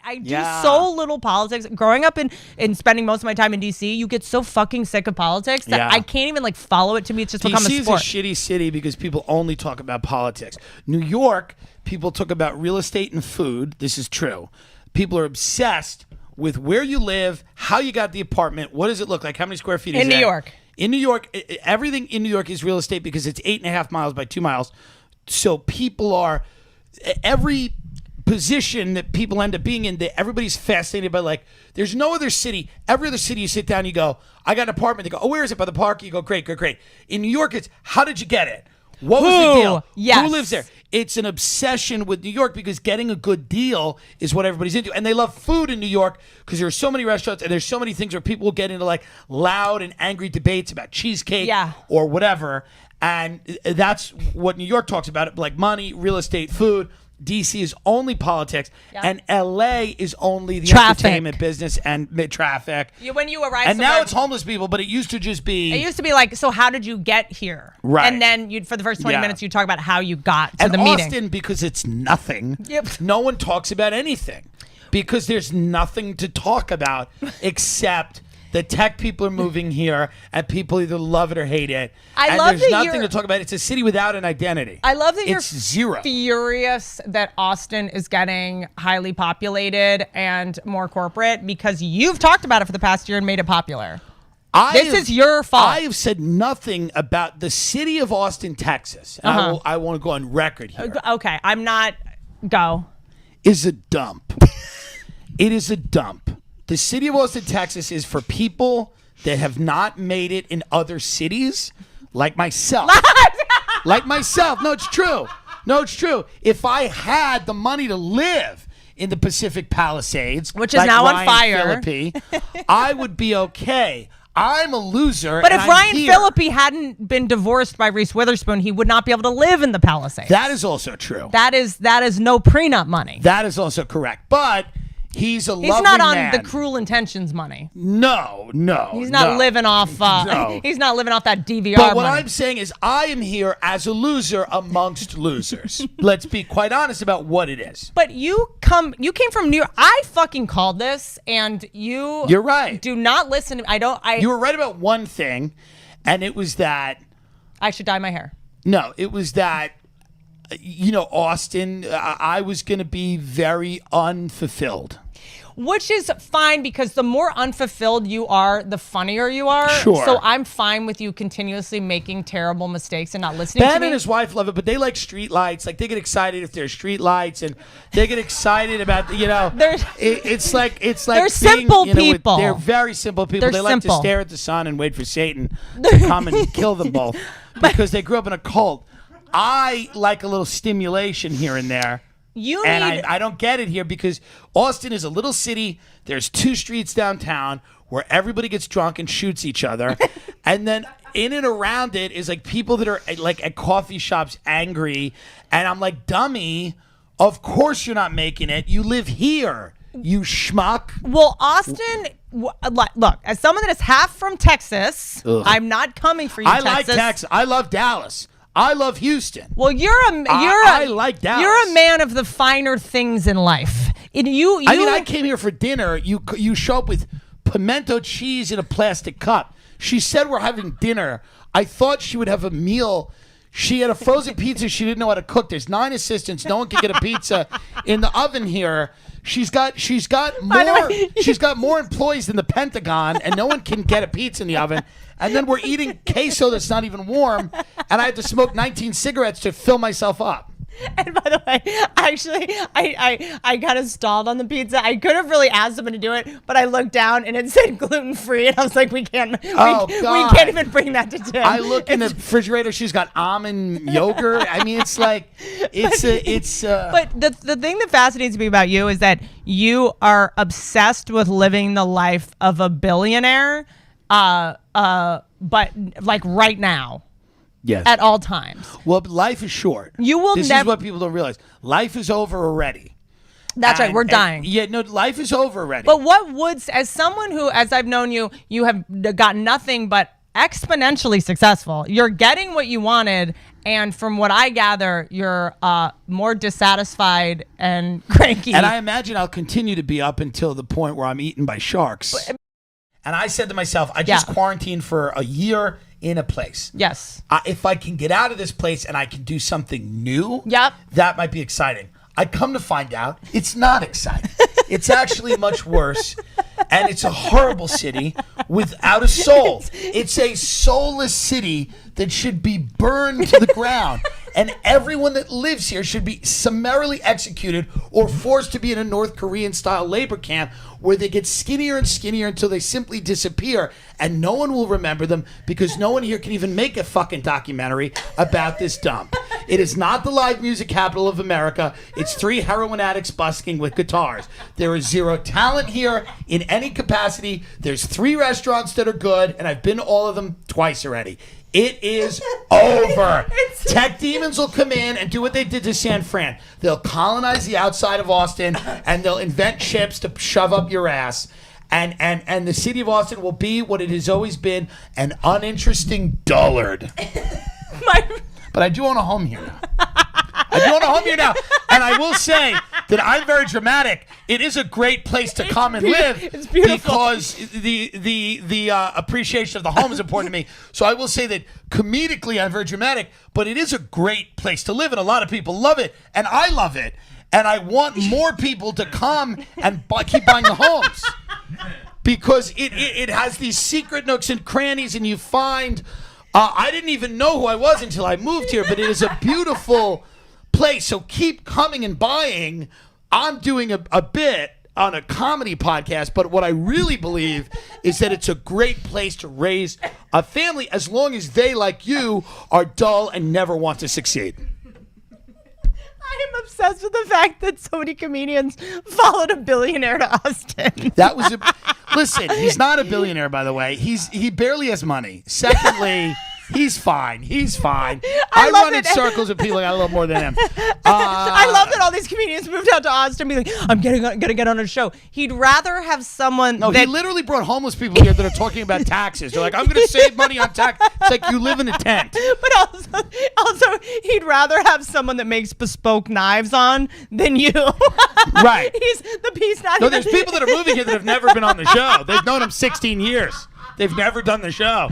I do so little politics. Growing up and spending most of my time in D.C., you get so fucking sick of politics that I can't even follow it. To me, it's just become a sport. D.C. is a shitty city because people only talk about politics. New York, people talk about real estate and food. This is true. People are obsessed with where you live, how you got the apartment, what does it look like, how many square feet is it? In New York. In New York, everything in New York is real estate because it's 8.5 miles by 2 miles. So people are, every position that people end up being in, everybody's fascinated by there's no other city. Every other city you sit down, you go, I got an apartment. They go, oh, where is it? By the park? You go, great. In New York, it's how did you get it? What was the deal? Yes. Who lives there? It's an obsession with New York because getting a good deal is what everybody's into. And they love food in New York because there are so many restaurants and there's so many things where people will get into loud and angry debates about cheesecake or whatever. And that's what New York talks about, money, real estate, food. DC is only politics, and LA is only the entertainment business and traffic. When you arrive, and now it's homeless people, but it used to just be. It used to be so how did you get here? Right. And then for the first 20 minutes, you talk about how you got to the meeting. Austin, because it's nothing. Yep. No one talks about anything because there's nothing to talk about except. The tech people are moving here, and people either love it or hate it. There's nothing to talk about. It's a city without an identity. I love that it's zero. Furious that Austin is getting highly populated and more corporate because you've talked about it for the past year and made it popular. This is your fault. I have said nothing about the city of Austin, Texas. And I want to go on record here. Okay, I'm not. Go. Is a dump. It is a dump. The city of Austin, Texas is for people that have not made it in other cities, like myself. No, it's true. If I had the money to live in the Pacific Palisades, which is now on fire, I would be okay. I'm a loser. But if Ryan Phillippe hadn't been divorced by Reese Witherspoon, he would not be able to live in the Palisades. That is also true. That is no prenup money. That is also correct. But he's lovely man. He's not on the Cruel Intentions money. No. He's not living off. No. He's not living off that DVR But what money. I'm saying is, I am here as a loser amongst losers. Let's be quite honest about what it is. But you came from New York. I fucking called this, and you're right. Do not listen. You were right about one thing, and it was that I should dye my hair. No, it was that. Austin, I was going to be very unfulfilled. Which is fine because the more unfulfilled you are, the funnier you are. Sure. So I'm fine with you continuously making terrible mistakes and not listening to me. Ben and his wife love it, but they like street lights. They get excited if there's street lights, and they get excited about it's like they're simple people. They're very simple people. They like to stare at the sun and wait for Satan to come and kill them both because they grew up in a cult. I like a little stimulation here and there. I don't get it here because Austin is a little city. There's 2 streets downtown where everybody gets drunk and shoots each other. And then in and around it is people that are at coffee shops angry. And I'm like, dummy, of course you're not making it. You live here, you schmuck. Well, Austin, look, as someone that is half from Texas, I'm not coming for you, Texas. I like Texas. I love Dallas. I love Houston. Well, I like Dallas. You're a man of the finer things in life. I came here for dinner. You show up with pimento cheese in a plastic cup. She said we're having dinner. I thought she would have a meal. She had a frozen pizza she didn't know how to cook. There's 9 assistants. No one can get a pizza in the oven here. She's got more employees than the Pentagon, and no one can get a pizza in the oven. And then we're eating queso that's not even warm, and I had to smoke 19 cigarettes to fill myself up. And by the way, actually, I kind of stalled on the pizza. I could have really asked someone to do it, but I looked down and it said gluten-free, and I was like, we can't even bring that to Tim. I look in the refrigerator. She's got almond yogurt. I mean, it's like But the thing that fascinates me about you is that you are obsessed with living the life of a billionaire, but right now. Yes. At all times. Well, life is short. This is what people don't realize. Life is over already. That's right. We're dying. Life is over already. But as someone who, as I've known you, you have got nothing but exponentially successful. You're getting what you wanted, And from what I gather, you're more dissatisfied and cranky. And I imagine I'll continue to be up until the point where I'm eaten by sharks. And I said to myself, I just quarantined for a year in a place. Yes. If I can get out of this place and I can do something new, yep, that might be exciting. I come to find out it's not exciting. It's actually much worse. And it's a horrible city without a soul. It's a soulless city that should be burned to the ground. And everyone that lives here should be summarily executed or forced to be in a North Korean-style labor camp where they get skinnier and skinnier until they simply disappear. And no one will remember them because no one here can even make a fucking documentary about this dump. It is not the live music capital of America. It's 3 heroin addicts busking with guitars. There is 0 talent here in any capacity. There's 3 restaurants that are good, and I've been to all of them twice already. It is over. Tech demons will come in and do what they did to San Fran. They'll colonize the outside of Austin, and they'll invent chips to shove up your ass. And the city of Austin will be what it has always been, an uninteresting dullard. But I do own a home here now. And I will say that I'm very dramatic. It is a great place to come and live because the appreciation of the home is important to me. So I will say that comedically I'm very dramatic, but it is a great place to live, and a lot of people love it, and I love it. And I want more people to come and keep buying the homes because it has these secret nooks and crannies, and you find... I didn't even know who I was until I moved here, but it is a beautiful place. So keep coming and buying. I'm doing a bit on a comedy podcast, but what I really believe is that it's a great place to raise a family as long as they, like you, are dull and never want to succeed. I am obsessed with the fact that so many comedians followed a billionaire to Austin. That was listen, he's not a billionaire, by the way. He barely has money. Secondly, he's fine. I run in circles with people that got a little more than him. I love that all these comedians moved out to Austin and be like, I'm gonna get on a show. He'd rather have someone. No, he literally brought homeless people here that are talking about taxes. They're like, I'm gonna save money on tax. It's like you live in a tent. But also, he'd rather have someone that makes bespoke knives on than you. Right. He's the piece. No, there's people that are moving here that have never been on the show. They've known him 16 years. They've never done the show.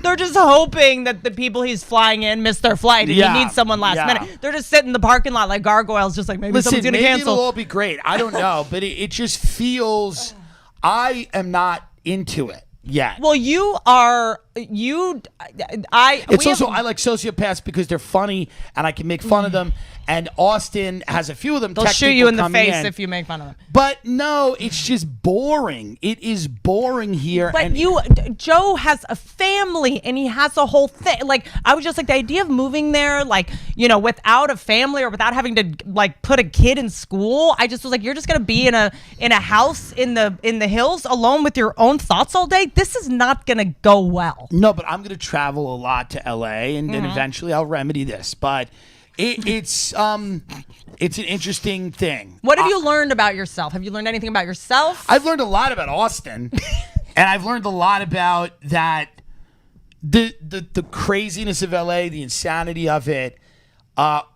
They're just hoping that the people he's flying in miss their flight and he needs someone last minute. They're just sitting in the parking lot like gargoyles, just like maybe someone's going to cancel. It'll all be great. I don't know, but it just feels I am not into it yet. Well, you are. I like sociopaths because they're funny and I can make fun of them. And Austin has a few of them. They'll shoot you in the face if you make fun of them. But no, it's just boring. It is boring here. But Joe has a family and he has a whole thing. Like, I was just like, the idea of moving there, like, without a family or without having to like put a kid in school. I just was like, you're just gonna be in a house in the hills alone with your own thoughts all day. This is not gonna go well. No, but I'm gonna travel a lot to LA and then eventually I'll remedy this. But it's an interesting thing. What have you learned about yourself? Have you learned anything about yourself? I've learned a lot about Austin, and I've learned a lot about that the craziness of LA, the insanity of it,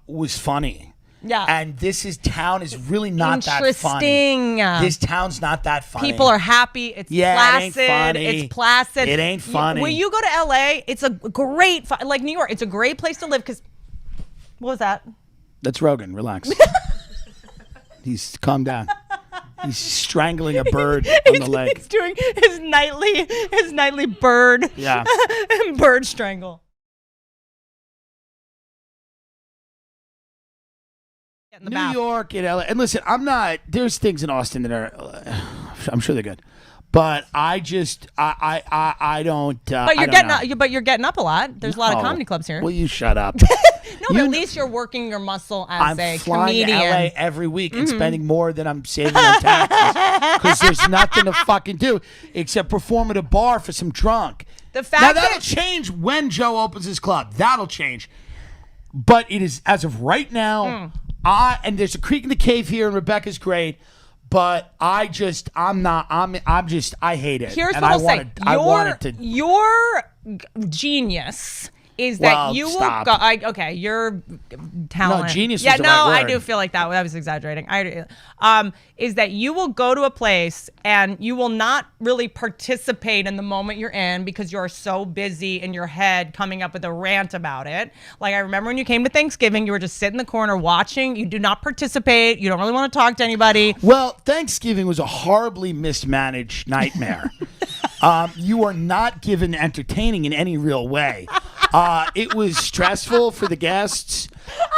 was funny. Yeah. And town is really not that interesting. Funny. This town's not that funny. People are happy. It's placid. It ain't funny. It's placid. It ain't funny. When you go to LA, it's a great, like New York, it's a great place to live because. What was that? That's Rogan. Relax. He's calm down. He's strangling a bird on the leg. He's doing his nightly bird. Yeah. Bird strangle. New York and LA. And listen, there's things in Austin that are, I'm sure they're good. But I just, I don't. But you're getting up a lot. There's a lot of comedy clubs here. Will you shut up? No, but at least you're working your muscle as a comedian. I'm flying to LA every week and spending more than I'm saving on taxes because there's nothing to fucking do except perform at a bar for some drunk. That'll change when Joe opens his club. That'll change. But it is as of right now. And there's a creek in the cave here, and Rebecca's great. But I hate it. Here's what I'll say. Your genius is that you will go. Okay, you're talent. No, genius. Yeah, was the no, right I word. do feel like that. I was exaggerating. Is that you will go to a place and you will not really participate in the moment you're in because you are so busy in your head coming up with a rant about it. Like I remember when you came to Thanksgiving, you were just sitting in the corner watching. You do not participate. You don't really want to talk to anybody. Well, Thanksgiving was a horribly mismanaged nightmare. You are not given entertaining in any real way. It was stressful for the guests.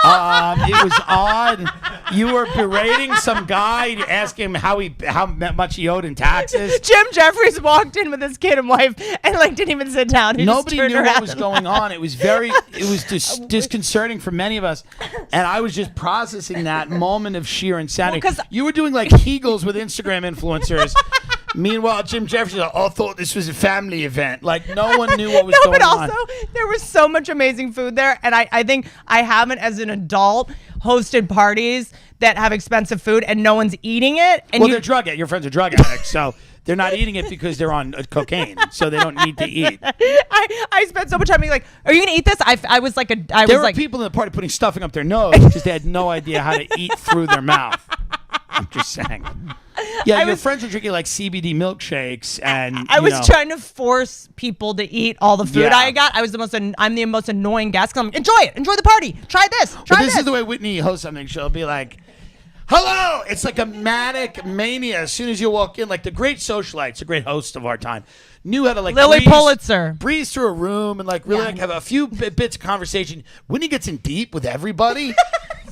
It was odd. You were berating some guy, asking him how much he owed in taxes. Jim Jeffries walked in with his kid and wife and didn't even sit down. Nobody knew what was going on. It was disconcerting for many of us, and I was just processing that moment of sheer insanity. Well, you were doing like Kegels with Instagram influencers. Meanwhile, Jim Jeffries thought this was a family event. Like, no one knew what was going on. But also, there was so much amazing food there. And I think I haven't, as an adult, hosted parties that have expensive food and no one's eating it. And they're drug addicts. Your friends are drug addicts, so they're not eating it because they're on cocaine, so they don't need to eat. I spent so much time being like, "Are you gonna eat this?" There were people in the party putting stuffing up their nose because they had no idea how to eat through their mouth. I'm just saying. Yeah, your friends are drinking like CBD milkshakes, and I was trying to force people to eat all the food I got. I'm the most annoying guest. 'Cause I'm like, enjoy the party. Try this. This is the way Whitney hosts something. She'll be like, "Hello!" It's like a manic mania. As soon as you walk in, like the great socialites, a great host of our time, knew how to like Lily Pulitzer breeze through a room and like really have a few bits of conversation. Whitney gets in deep with everybody.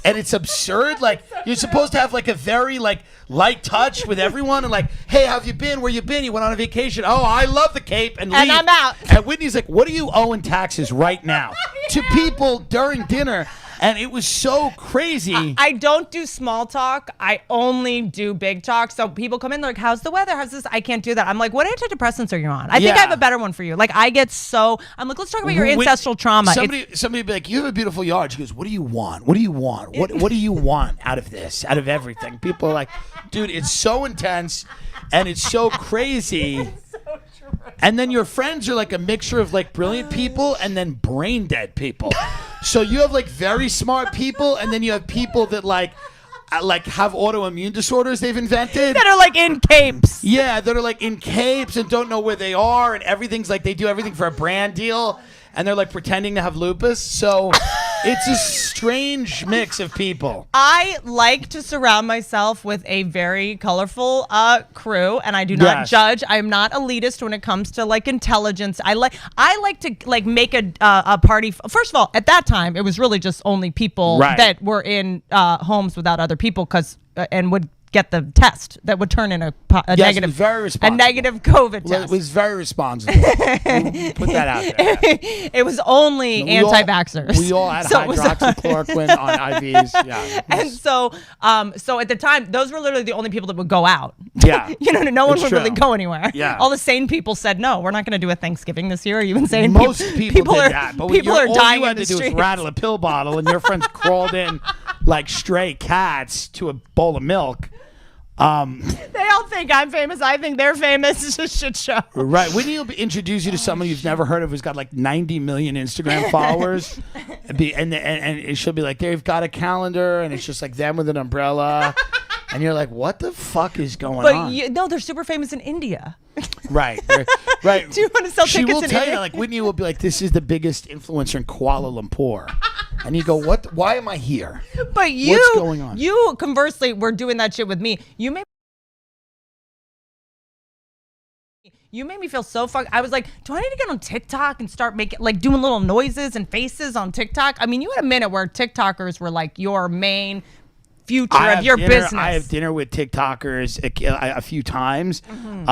And it's absurd. Like, you're supposed to have like a very like light touch with everyone, and like, "Hey, how have you been? Where you been? You went on a vacation? Oh, I love the Cape." And leave. I'm out. And Whitney's like, "What do you owe in taxes right now?" To people during dinner. And it was so crazy. I don't do small talk. I only do big talk. So people come in, they're like, "How's the weather? How's this?" I can't do that. I'm like, "What antidepressants are you on?" I think I have a better one for you. Like, I'm like, "Let's talk about your ancestral trauma." Somebody would be like, "You have a beautiful yard." She goes, "What do you want? What do you want? What do you want out of this? Out of everything?" People are like, "Dude, it's so intense and it's so crazy." And then your friends are like a mixture of like brilliant people and then brain dead people. So you have like very smart people, and then you have people that like have autoimmune disorders they've invented. That are like in capes. Yeah, that are like in capes and don't know where they are, and everything's like they do everything for a brand deal, and they're like pretending to have lupus. So it's a strange mix of people. I like to surround myself with a very colorful crew, and I do not judge. I'm not elitist when it comes to like intelligence. I like to like make a party. First of all, at that time, it was really just only people that were in homes without other people, and would get the test that would turn in a negative, COVID test. Well, it was very responsible. We'll put that out there. It was only anti-vaxxers. We all had hydroxychloroquine on IVs. Yeah. And so at the time, those were literally the only people that would go out. Yeah. No one would really go anywhere. Yeah. All the sane people said, "No, we're not going to do a Thanksgiving this year." Are you insane? Most people did that. But people are dying all you in had the to do streets. was rattle a pill bottle, and your friends crawled in like stray cats to a bowl of milk. They all think I'm famous. I think they're famous. It's a shit show. Right. Whitney will introduce you to someone you've never heard of who's got like 90 million Instagram followers. And she'll be like, "They've got a calendar," and it's just like them with an umbrella. And you're like, "What the fuck is going on?" No, they're super famous in India. Right. Right. Do you want to sell tickets in India? She will tell you, like, Whitney will be like, "This is the biggest influencer in Kuala Lumpur." And you go, "What? Why am I here?" But what's going on? You conversely were doing that shit with me. You made me feel so fucked. I was like, "Do I need to get on TikTok and start doing little noises and faces on TikTok?" I mean, you had a minute where TikTokers were like your main future of your business. I have dinner with TikTokers a few times, and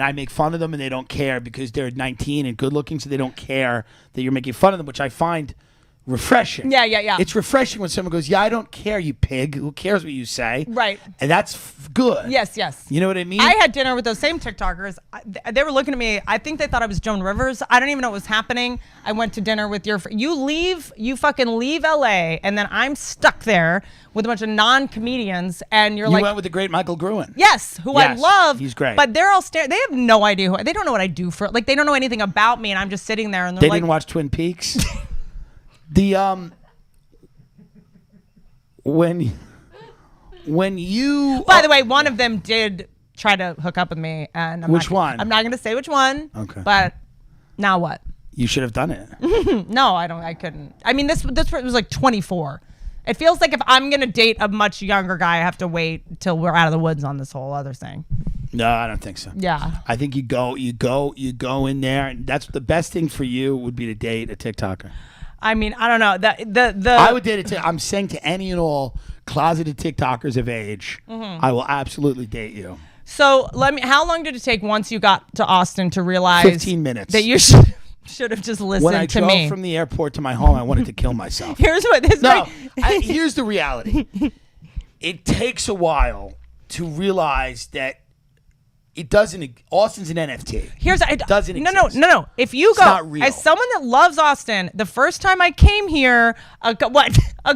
I make fun of them, and they don't care because they're 19 and good looking, so they don't care that you're making fun of them, which I find refreshing. Yeah. It's refreshing when someone goes, yeah, I don't care, you pig. Who cares what you say? Right. And that's good. Yes. You know what I mean? I had dinner with those same TikTokers. They were looking at me. I think they thought I was Joan Rivers. I don't even know what was happening. I went to dinner with you fucking leave LA, and then I'm stuck there with a bunch of non-comedians, and you went with the great Michael Gruen. Yes, who I love. He's great. But they're all staring. They have no idea they don't know what I do for, like, they don't know anything about me, and I'm just sitting there, and they didn't watch Twin Peaks. When you by the way, one of them did try to hook up with me, and which one? I'm not going to say which one. Okay. But now what? You should have done it. No, I couldn't. I mean, this was like 24. It feels like if I'm going to date a much younger guy, I have to wait till we're out of the woods on this whole other thing. No, I don't think so. Yeah. I think you go in there, and that's the best thing for you would be to date a TikToker. I mean, I don't know. I would date I'm saying to any and all closeted TikTokers of age, I will absolutely date you. So how long did it take once you got to Austin to realize 15 minutes that you should have just listened to me? When I drove from the airport to my home, I wanted to kill myself. Here's the reality. It takes a while to realize that it doesn't. Austin's an NFT. It doesn't exist. No. If you go as someone that loves Austin, the first time I came here, a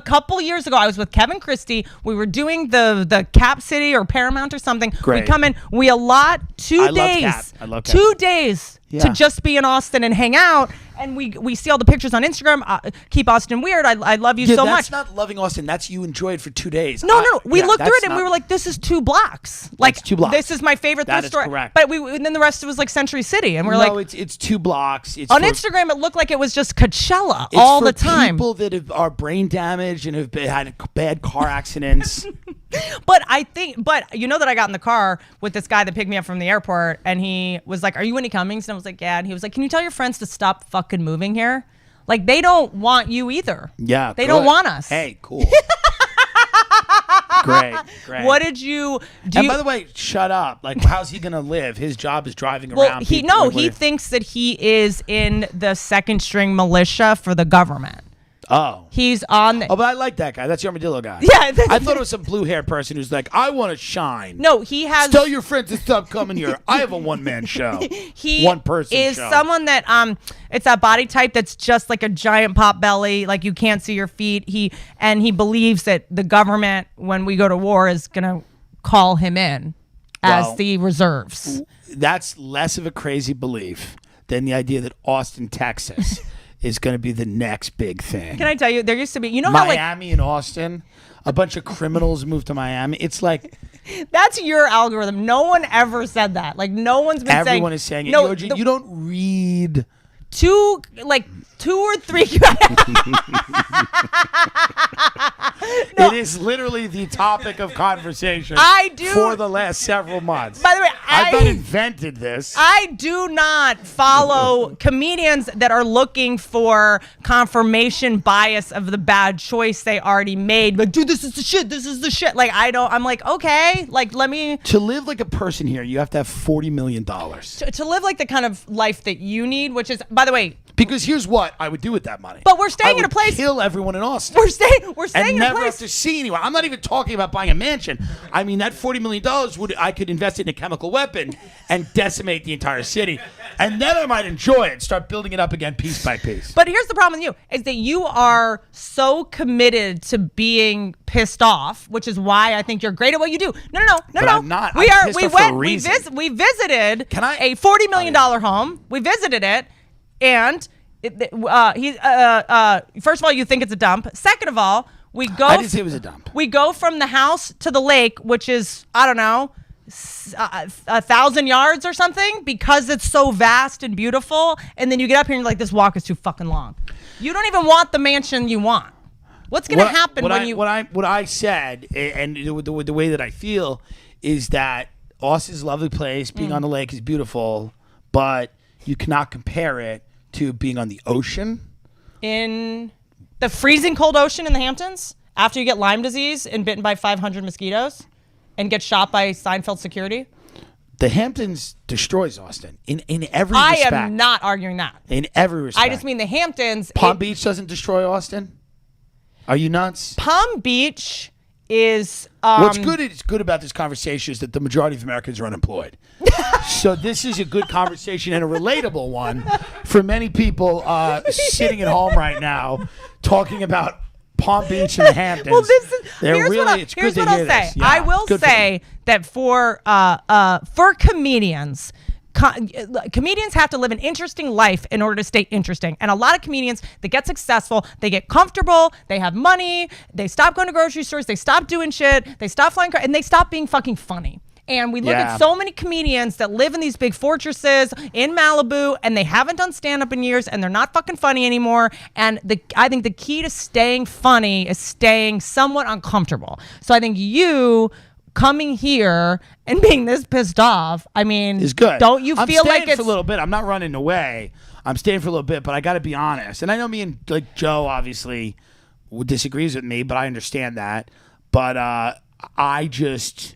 couple years ago, I was with Kevin Christie. We were doing the Cap City or Paramount or something. Great. We come in. We allot 2 days. I love Cap. 2 days to just be in Austin and hang out. And we see all the pictures on Instagram. Keep Austin weird. I love you so much. That's not loving Austin. That's you enjoyed for 2 days. No. We looked through it and we were like, this is 2 blocks. Like, 2 blocks. This is my favorite thrift store. That is correct. But and then the rest was like Century City. And we're like, no, it's 2 blocks. On Instagram, it looked like it was just Coachella all the time. People that are brain damaged and have had bad car accidents. But you know that I got in the car with this guy that picked me up from the airport, and he was like, "Are you Whittney Cummings?" And I was like, "Yeah." And he was like, "Can you tell your friends to stop fucking moving here? Like, they don't want you either. Yeah, they don't want us." Hey, cool. Great. What did you do? And by the way, shut up. Like, how's he gonna live? His job is driving around. He thinks that he is in the second string militia for the government. Oh. He's on but I like that guy. That's your armadillo guy. Yeah. I thought it was some blue-haired person who's like, I want to shine. No, he has... Tell your friends to stop coming here. I have a one-man show. One-person is show. Someone that, it's that body type that's just like a giant pot belly, like you can't see your feet. He believes that the government, when we go to war, is going to call him in as the reserves. That's less of a crazy belief than the idea that Austin, Texas... is going to be the next big thing. Can I tell you, there used to be, Miami and Austin, a bunch of criminals moved to Miami. It's like... That's your algorithm. No one ever said that. Like, no one's been saying... Everyone is saying it. No, you don't read... 2 or 3... No. It is literally the topic of conversation for the last several months. By the way, I've not invented this. I do not follow comedians that are looking for confirmation bias of the bad choice they already made. Like, dude, this is the shit. Like, I'm like, okay, like, let me... To live like a person here, you have to have $40 million. To live like the kind of life that you need, which is, by the way... Because here's what I would do with that money. But we're staying in a place... kill everyone in Austin. We're staying in a place... And never have to see anyone. I'm not even talking about buying a mansion. I mean, that $40 million I could invest in a chemical weapon and decimate the entire city. And then I might enjoy it and start building it up again piece by piece. But here's the problem with you, is that you are so committed to being pissed off, which is why I think you're great at what you do. No. I'm not. We visited a $40 million home. We visited it, and first of all, you think it's a dump. Second of all, I didn't say it was a dump. We go from the house to the lake, which is, I don't know, 1,000 yards or something, because it's so vast and beautiful. And then you get up here and you're like, this walk is too fucking long. You don't even want the mansion you want. What's going to happen when you... What I said, and the way that I feel, is that Austin's a lovely place. Being on the lake is beautiful, but you cannot compare it to being on the ocean. In the freezing cold ocean in the Hamptons, after you get Lyme disease and bitten by 500 mosquitoes and get shot by Seinfeld security. The Hamptons destroys Austin in every respect. I am not arguing that. In every respect. I just mean the Hamptons. Palm Beach doesn't destroy Austin? Are you nuts? Palm Beach is... What's good about this conversation is that the majority of Americans are unemployed. So this is a good conversation and a relatable one for many people sitting at home right now talking about Palm Beach and the Hamptons. Well, here's what I'll say. Yeah, I will say that for comedians, comedians have to live an interesting life in order to stay interesting. And a lot of comedians that get successful, they get comfortable, they have money, they stop going to grocery stores, they stop doing shit, they stop flying cars, and they stop being fucking funny. And we look at so many comedians that live in these big fortresses in Malibu, and they haven't done stand-up in years, and they're not fucking funny anymore. And I think the key to staying funny is staying somewhat uncomfortable. So I think you coming here and being this pissed off, I mean, is good. Don't you feel like it's... for a little bit. I'm not running away. I'm staying for a little bit, but I got to be honest. And I know me and like Joe obviously disagrees with me, but I understand that. But I just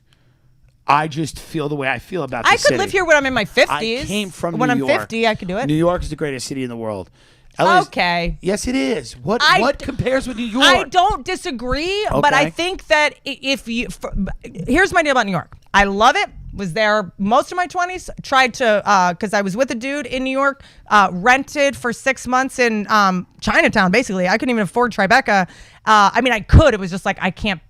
feel the way I feel about this city. I could live here when I'm in my 50s. I came from New York. When I'm 50, I could do it. New York is the greatest city in the world. Okay. Yes, it is. What compares with New York? I don't disagree, but I think that here's my deal about New York. I love it. Was there most of my 20s. Tried to, because I was with a dude in New York, rented for 6 months in Chinatown, basically. I couldn't even afford Tribeca. I mean, I could. It was just like, I can't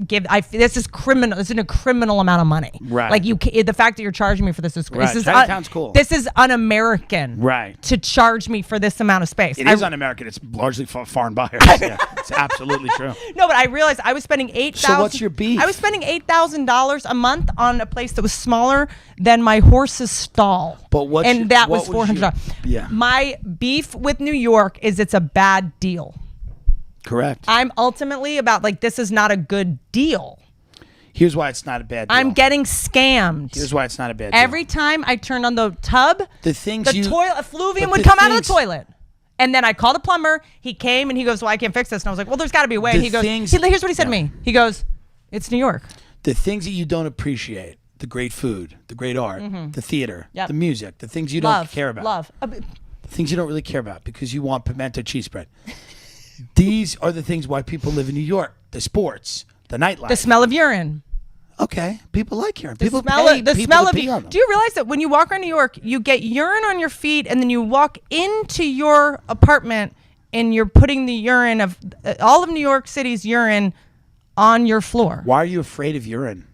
give, this is criminal. This is a criminal amount of money. Right. Like, the fact that you're charging me for this is, right. Chinatown's cool. This is un-American. Right. To charge me for this amount of space. It is un-American. It's largely foreign buyers. Yeah, it's absolutely true. No, but I realized I was spending $8,000. So what's your beef? I was spending $8,000 a month on a place that was smaller than my horse's stall. But was $400. Yeah. My beef with New York is it's a bad deal. Correct. I'm ultimately about like, this is not a good deal. Here's why it's not a bad deal. I'm getting scammed. Here's why it's not a bad deal. Every time I turned on the tub, toilet effluvium would come out of the toilet. And then I called a plumber. He came and he goes, well, I can't fix this. And I was like, well, there's got to be a way. And he goes, here's what he said to me. He goes, it's New York. The things that you don't appreciate, the great food, the great art, the theater, the music, the things you don't care about. The things you don't really care about because you want pimento cheese spread. These are the things why people live in New York. The sports, the nightlife. The smell of urine. Okay, people like urine. Do you realize that when you walk around New York, you get urine on your feet, and then you walk into your apartment, and you're putting the urine of all of New York City's urine on your floor? Why are you afraid of urine?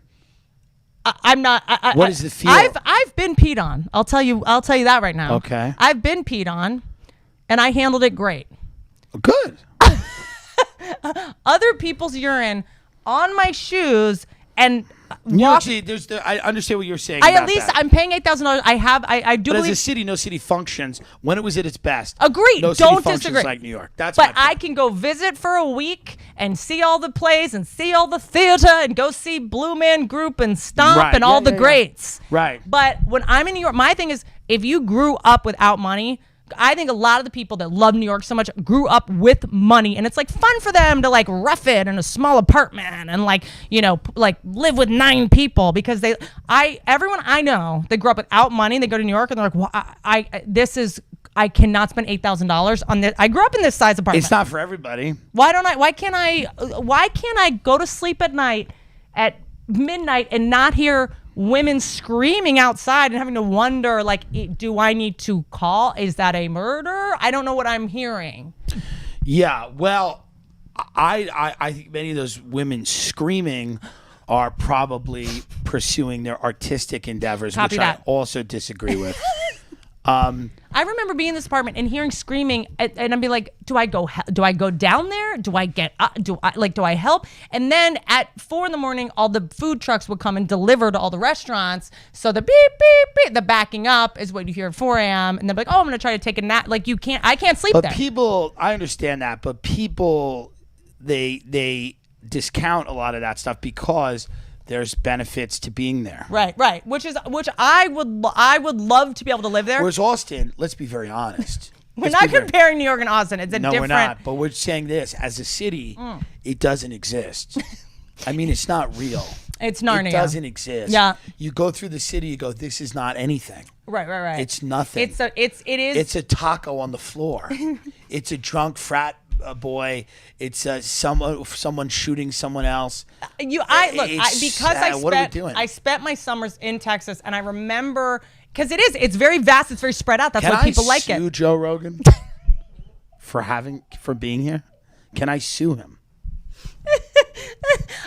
I'm not. What is the feel? I've been peed on. I'll tell you that right now. Okay. I've been peed on, and I handled it great. Good. Other people's urine on my shoes and I understand what you're saying. I'm paying $8,000. I do. But believe as a city, no city functions when it was at its best. Agreed. No Don't city disagree. Like New York. But I can go visit for a week and see all the plays and see all the theater and go see Blue Man Group and Stomp and all the greats. Right. But when I'm in New York, my thing is, if you grew up without money, I think a lot of the people that love New York so much grew up with money, and it's like fun for them to like rough it in a small apartment and like, you know, like live with 9 people because everyone I know that grew up without money, they go to New York and they're like, well, I cannot spend $8,000 on this. I grew up in this size apartment. It's not for everybody. Why can't I go to sleep at night at midnight and not hear women screaming outside and having to wonder, like, do I need to call? Is that a murder? I don't know what I'm hearing. Yeah, well, I think many of those women screaming are probably pursuing their artistic endeavors, which I also disagree with. I remember being in this apartment and hearing screaming, and I'd be like, "Do I go down there? Do I get up? Do I help?" And then at 4 a.m, all the food trucks would come and deliver to all the restaurants. So the beep beep beep, the backing up is what you hear at 4 a.m. And they're like, "Oh, I'm gonna try to take a nap." Like I can't sleep there. But people, I understand that, but people, they discount a lot of that stuff because there's benefits to being there. Right. Which I would love to be able to live there. Whereas Austin, let's be very honest. We're not comparing New York and Austin. It's different. No, we're not. But we're saying this. As a city, it doesn't exist. I mean, it's not real. It's Narnia. It doesn't exist. Yeah. You go through the city, you go, this is not anything. Right. It's nothing. It's a taco on the floor. It's a drunk frat boy. It's someone shooting someone else. What are we doing? I spent my summers in Texas, and I remember because it's very vast. It's very spread out. That's why people like it. Can I sue Joe Rogan for being here? Can I sue him?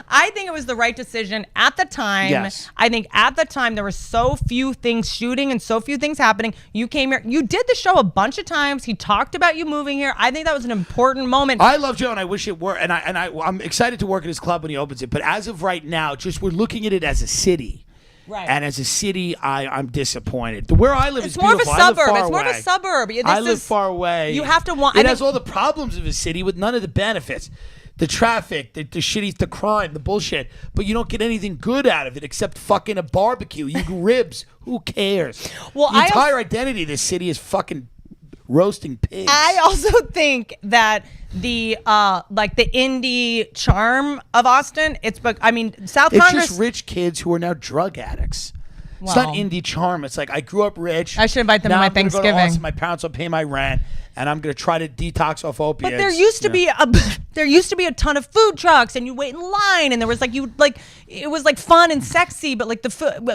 I think it was the right decision at the time. Yes. I think at the time there were so few things shooting and so few things happening. You came here. You did the show a bunch of times. He talked about you moving here. I think that was an important moment. I love Joe, and I wish it were. And I'm excited to work at his club when he opens it. But as of right now, we're looking at it as a city. Right. And as a city, I'm disappointed. Where I live is beautiful. It's more of a suburb. I live far away. You have to It has all the problems of a city with none of the benefits. The traffic, the crime, the bullshit. But you don't get anything good out of it except fucking a barbecue. You eat ribs. Who cares? Well, the entire identity of this city is fucking roasting pigs. I also think that the indie charm of Austin, South Congress. It's just rich kids who are now drug addicts. It's not indie charm. It's like I grew up rich. I should invite them to my Thanksgiving. Go to Austin, my parents will pay my rent, and I'm gonna try to detox off opiates. But there used to be a ton of food trucks, and you wait in line, and there was it was fun and sexy. But like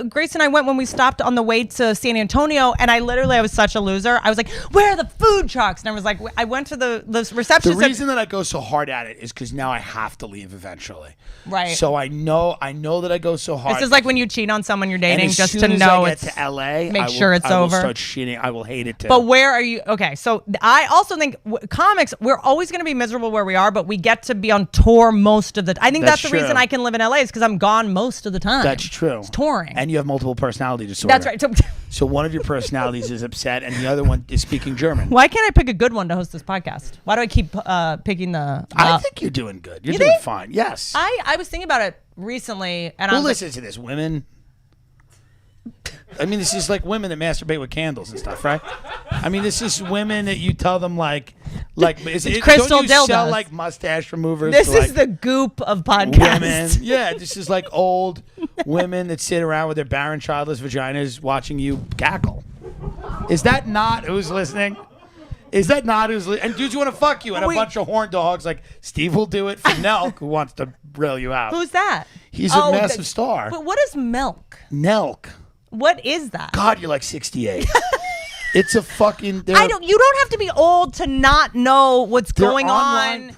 Grace and I went when we stopped on the way to San Antonio, and I was such a loser. I was like, where are the food trucks? And I was like, I went to the receptionist. The reason that I go so hard at it is because now I have to leave eventually. Right. So I know that I go so hard. This is like when you cheat on someone you're dating, just to know I get to LA, make sure it's over. I will start cheating. I will hate it too. But where are you? Okay, so I also think comics, we're always going to be miserable where we are, but we get to be on tour most of the time. I think that's the reason I can live in LA is because I'm gone most of the time. That's true. It's touring. And you have multiple personality disorder. That's right. So one of your personalities is upset, and the other one is speaking German. Why can't I pick a good one to host this podcast? Why do I keep picking the... I think you're doing good. You're doing fine. Yes. I was thinking about it recently, and Who listens to this? Women? I mean, this is like women that masturbate with candles and stuff, right? I mean, this is women that you tell them crystal don't you dildos. sell like mustache removers? This is the goop of podcasts. Women. Yeah, this is like old women that sit around with their barren, childless vaginas watching you cackle. Is that not who's listening? Is that not who's listening? And dudes want to fuck you and a bunch of horn dogs like Steve will do it for Nelk, who wants to brill you out. Who's that? He's a massive star. But what is milk? Nelk. What is that? God, you're like 68. It's a fucking... You don't have to be old to not know what's going on.